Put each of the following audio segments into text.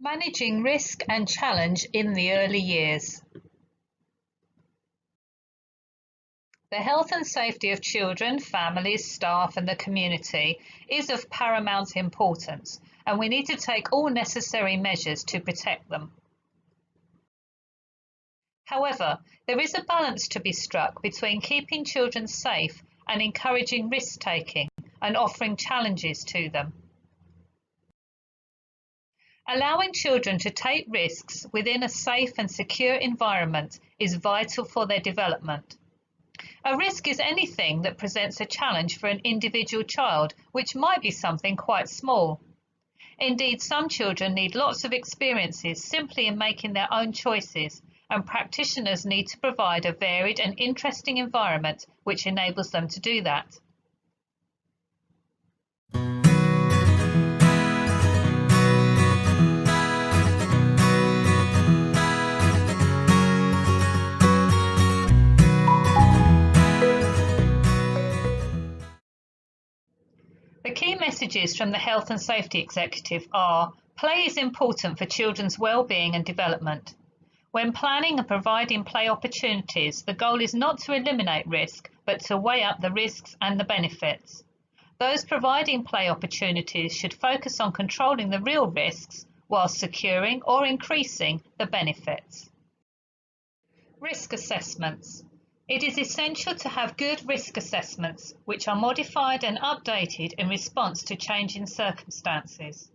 Managing risk and challenge in the early years. The health and safety of children, families, staff and the community is of paramount importance, and we need to take all necessary measures to protect them. However, there is a balance to be struck between keeping children safe and encouraging risk-taking and offering challenges to them. Allowing children to take risks within a safe and secure environment is vital for their development. A risk is anything that presents a challenge for an individual child, which might be something quite small. Indeed, some children need lots of experiences simply in making their own choices, and practitioners need to provide a varied and interesting environment which enables them to do that. The key messages from the Health and Safety Executive are: play is important for children's well-being and development. When planning and providing play opportunities, the goal is not to eliminate risk, but to weigh up the risks and the benefits. Those providing play opportunities should focus on controlling the real risks while securing or increasing the benefits. Risk assessments. It is essential to have good risk assessments which are modified and updated in response to changing circumstances.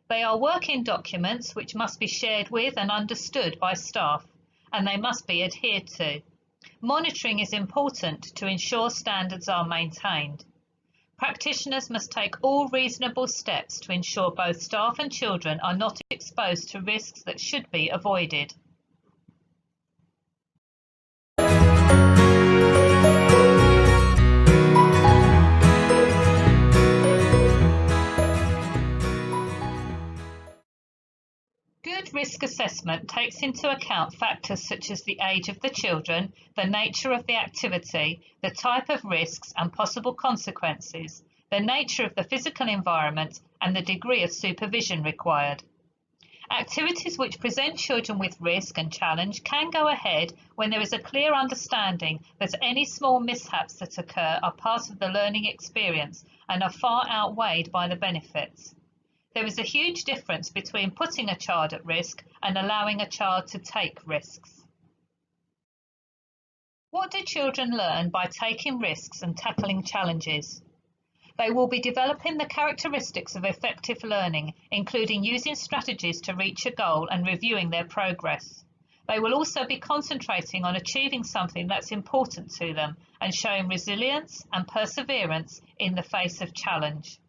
They are working documents which must be shared with and understood by staff, and they must be adhered to. Monitoring is important to ensure standards are maintained. Practitioners must take all reasonable steps to ensure both staff and children are not exposed to risks that should be avoided. Good risk assessment takes into account factors such as the age of the children, the nature of the activity, the type of risks and possible consequences, the nature of the physical environment, and the degree of supervision required. Activities which present children with risk and challenge can go ahead when there is a clear understanding that any small mishaps that occur are part of the learning experience and are far outweighed by the benefits. There is a huge difference between putting a child at risk and allowing a child to take risks. What do children learn by taking risks and tackling challenges? They will be developing the characteristics of effective learning, including using strategies to reach a goal and reviewing their progress. They will also be concentrating on achieving something that's important to them and showing resilience and perseverance in the face of challenge.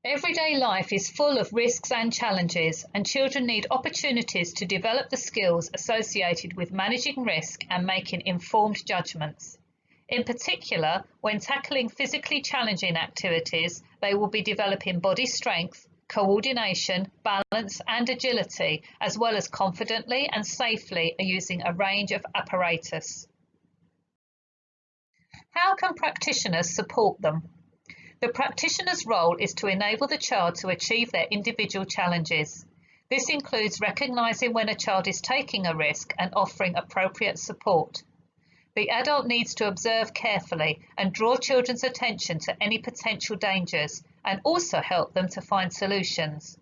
Everyday life is full of risks and challenges, and children need opportunities to develop the skills associated with managing risk and making informed judgments. In particular, when tackling physically challenging activities, they will be developing body strength, coordination, balance and agility, as well as confidently and safely using a range of apparatus. How can practitioners support them? The practitioner's role is to enable the child to achieve their individual challenges. This includes recognising when a child is taking a risk and offering appropriate support. The adult needs to observe carefully and draw children's attention to any potential dangers and also help them to find solutions.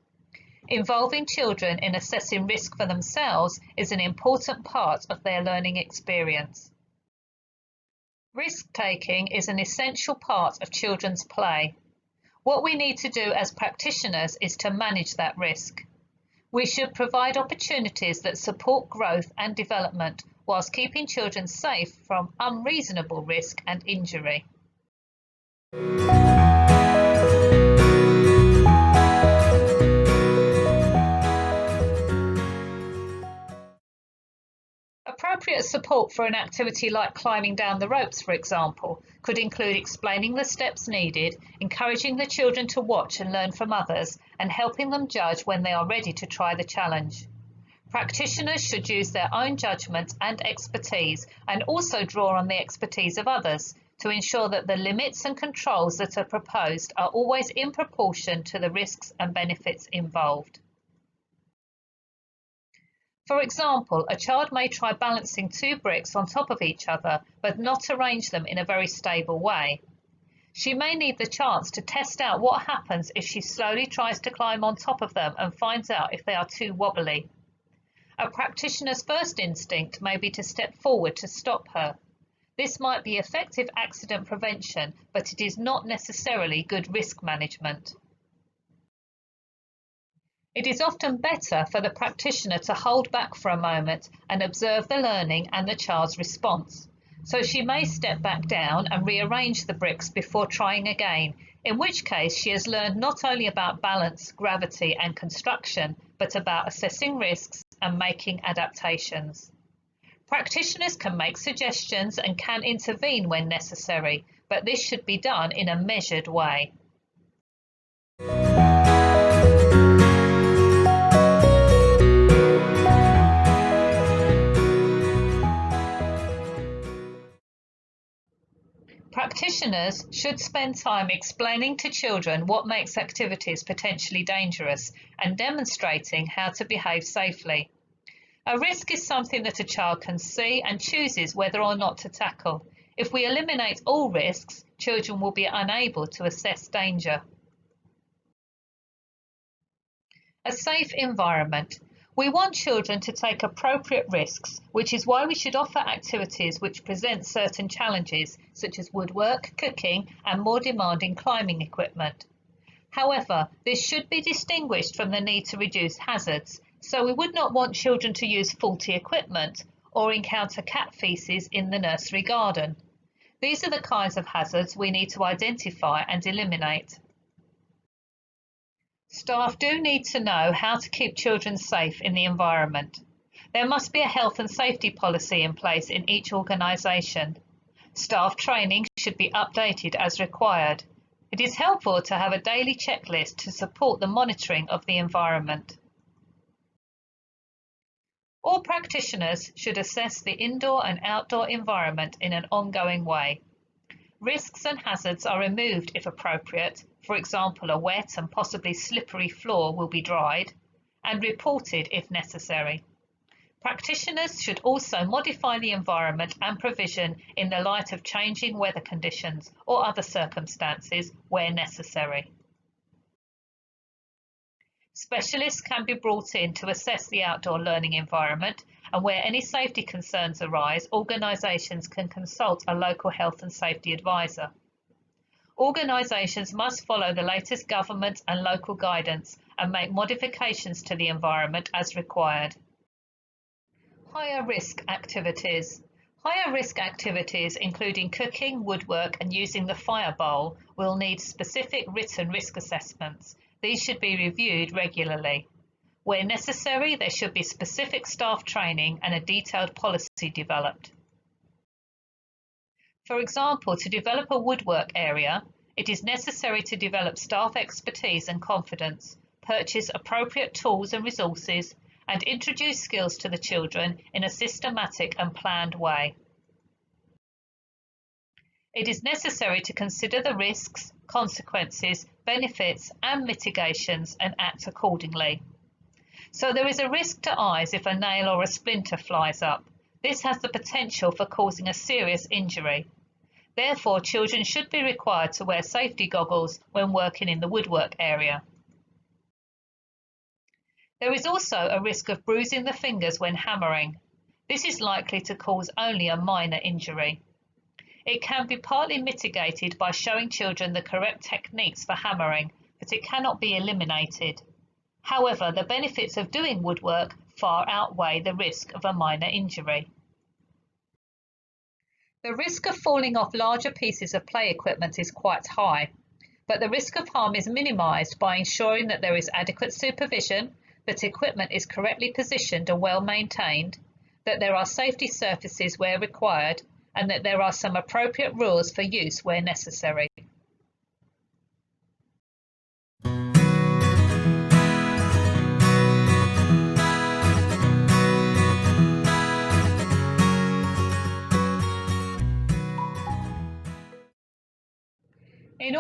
Involving children in assessing risk for themselves is an important part of their learning experience. Risk-taking is an essential part of children's play. What we need to do as practitioners is to manage that risk. We should provide opportunities that support growth and development whilst keeping children safe from unreasonable risk and injury. Appropriate support for an activity like climbing down the ropes, for example, could include explaining the steps needed, encouraging the children to watch and learn from others, and helping them judge when they are ready to try the challenge. Practitioners should use their own judgment and expertise and also draw on the expertise of others to ensure that the limits and controls that are proposed are always in proportion to the risks and benefits involved. For example, a child may try balancing two bricks on top of each other, but not arrange them in a very stable way. She may need the chance to test out what happens if she slowly tries to climb on top of them and finds out if they are too wobbly. A practitioner's first instinct may be to step forward to stop her. This might be effective accident prevention, but it is not necessarily good risk management. It is often better for the practitioner to hold back for a moment and observe the learning and the child's response. So she may step back down and rearrange the bricks before trying again, in which case she has learned not only about balance, gravity and construction, but about assessing risks and making adaptations. Practitioners can make suggestions and can intervene when necessary, but this should be done in a measured way. Practitioners should spend time explaining to children what makes activities potentially dangerous and demonstrating how to behave safely. A risk is something that a child can see and chooses whether or not to tackle. If we eliminate all risks, children will be unable to assess danger. A safe environment. We want children to take appropriate risks, which is why we should offer activities which present certain challenges, such as woodwork, cooking, and more demanding climbing equipment. However, this should be distinguished from the need to reduce hazards, so we would not want children to use faulty equipment or encounter cat feces in the nursery garden. These are the kinds of hazards we need to identify and eliminate. Staff do need to know how to keep children safe in the environment. There must be a health and safety policy in place in each organisation. Staff training should be updated as required. It is helpful to have a daily checklist to support the monitoring of the environment. All practitioners should assess the indoor and outdoor environment in an ongoing way. Risks and hazards are removed if appropriate. For example, a wet and possibly slippery floor will be dried and reported if necessary. Practitioners should also modify the environment and provision in the light of changing weather conditions or other circumstances where necessary. Specialists can be brought in to assess the outdoor learning environment, and where any safety concerns arise, organisations can consult a local health and safety advisor. Organisations must follow the latest government and local guidance and make modifications to the environment as required. Higher risk activities. Higher risk activities, including cooking, woodwork and using the fire bowl, will need specific written risk assessments. These should be reviewed regularly. Where necessary, there should be specific staff training and a detailed policy developed. For example, to develop a woodwork area, it is necessary to develop staff expertise and confidence, purchase appropriate tools and resources, and introduce skills to the children in a systematic and planned way. It is necessary to consider the risks, consequences, benefits, and mitigations and act accordingly. So there is a risk to eyes if a nail or a splinter flies up. This has the potential for causing a serious injury. Therefore, children should be required to wear safety goggles when working in the woodwork area. There is also a risk of bruising the fingers when hammering. This is likely to cause only a minor injury. It can be partly mitigated by showing children the correct techniques for hammering, but it cannot be eliminated. However, the benefits of doing woodwork far outweigh the risk of a minor injury. The risk of falling off larger pieces of play equipment is quite high, but the risk of harm is minimised by ensuring that there is adequate supervision, that equipment is correctly positioned and well maintained, that there are safety surfaces where required, and that there are some appropriate rules for use where necessary.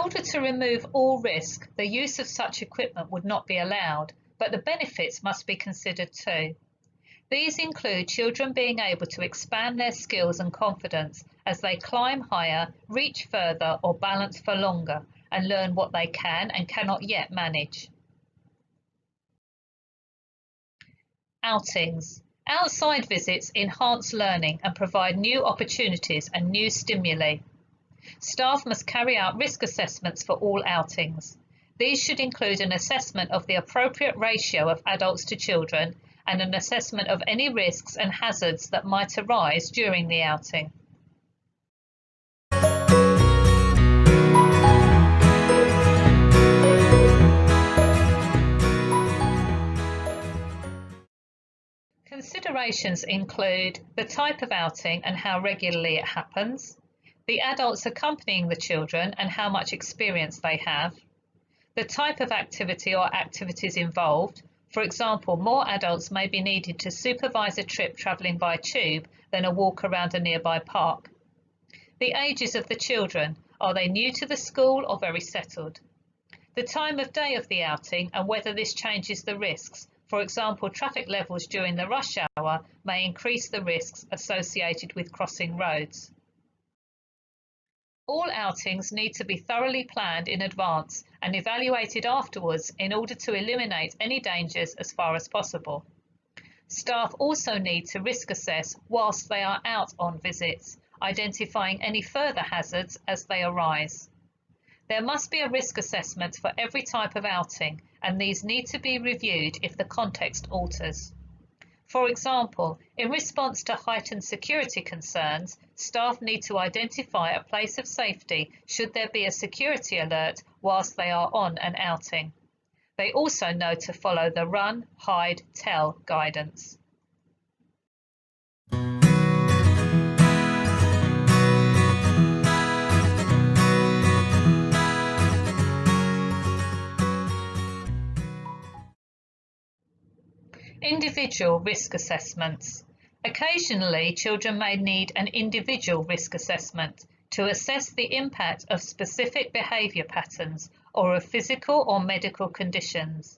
order to remove all risk, the use of such equipment would not be allowed, but the benefits must be considered too. These include children being able to expand their skills and confidence as they climb higher, reach further, or balance for longer, and learn what they can and cannot yet manage. Outings. Outside visits enhance learning and provide new opportunities and new stimuli. Staff must carry out risk assessments for all outings. These should include an assessment of the appropriate ratio of adults to children and an assessment of any risks and hazards that might arise during the outing. Considerations include the type of outing and how regularly it happens, the adults accompanying the children and how much experience they have, the type of activity or activities involved. For example, more adults may be needed to supervise a trip travelling by tube than a walk around a nearby park. The ages of the children, are they new to the school or very settled? The time of day of the outing and whether this changes the risks. For example, traffic levels during the rush hour may increase the risks associated with crossing roads. All outings need to be thoroughly planned in advance and evaluated afterwards in order to eliminate any dangers as far as possible. Staff also need to risk assess whilst they are out on visits, identifying any further hazards as they arise. There must be a risk assessment for every type of outing, and these need to be reviewed if the context alters. For example, in response to heightened security concerns, staff need to identify a place of safety should there be a security alert whilst they are on an outing. They also know to follow the run, hide, tell guidance. Individual risk assessments. Occasionally, children may need an individual risk assessment to assess the impact of specific behaviour patterns or of physical or medical conditions.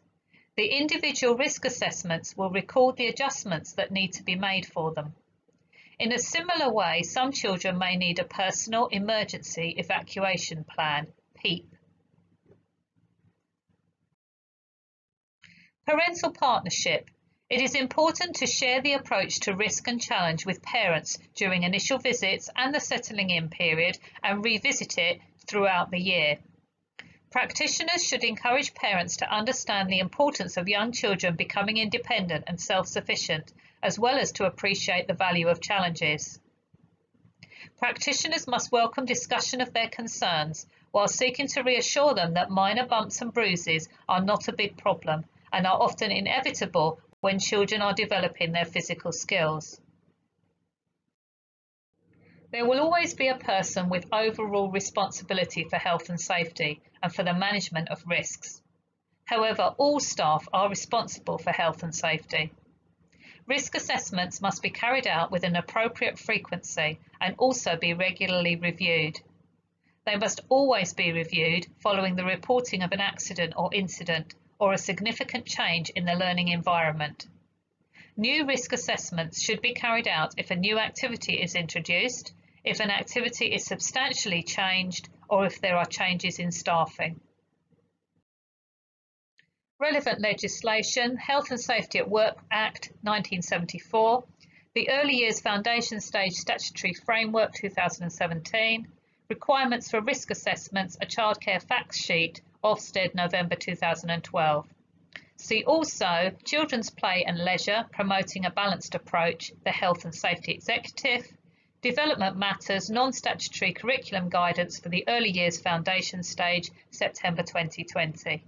The individual risk assessments will record the adjustments that need to be made for them. In a similar way, some children may need a personal emergency evacuation plan, PEEP. Parental partnership. It is important to share the approach to risk and challenge with parents during initial visits and the settling in period and revisit it throughout the year. Practitioners should encourage parents to understand the importance of young children becoming independent and self-sufficient, as well as to appreciate the value of challenges. Practitioners must welcome discussion of their concerns while seeking to reassure them that minor bumps and bruises are not a big problem and are often inevitable when children are developing their physical skills. There will always be a person with overall responsibility for health and safety and for the management of risks. However, all staff are responsible for health and safety. Risk assessments must be carried out with an appropriate frequency and also be regularly reviewed. They must always be reviewed following the reporting of an accident or incident or a significant change in the learning environment. New risk assessments should be carried out if a new activity is introduced, if an activity is substantially changed, or if there are changes in staffing. Relevant legislation: Health and Safety at Work Act 1974, the Early Years Foundation Stage Statutory Framework 2017, Requirements for Risk Assessments, a Childcare Fact Sheet, Ofsted, November 2012. See also Children's Play and Leisure, Promoting a Balanced Approach, the Health and Safety Executive, Development Matters, Non-Statutory Curriculum Guidance for the Early Years Foundation Stage, September 2020.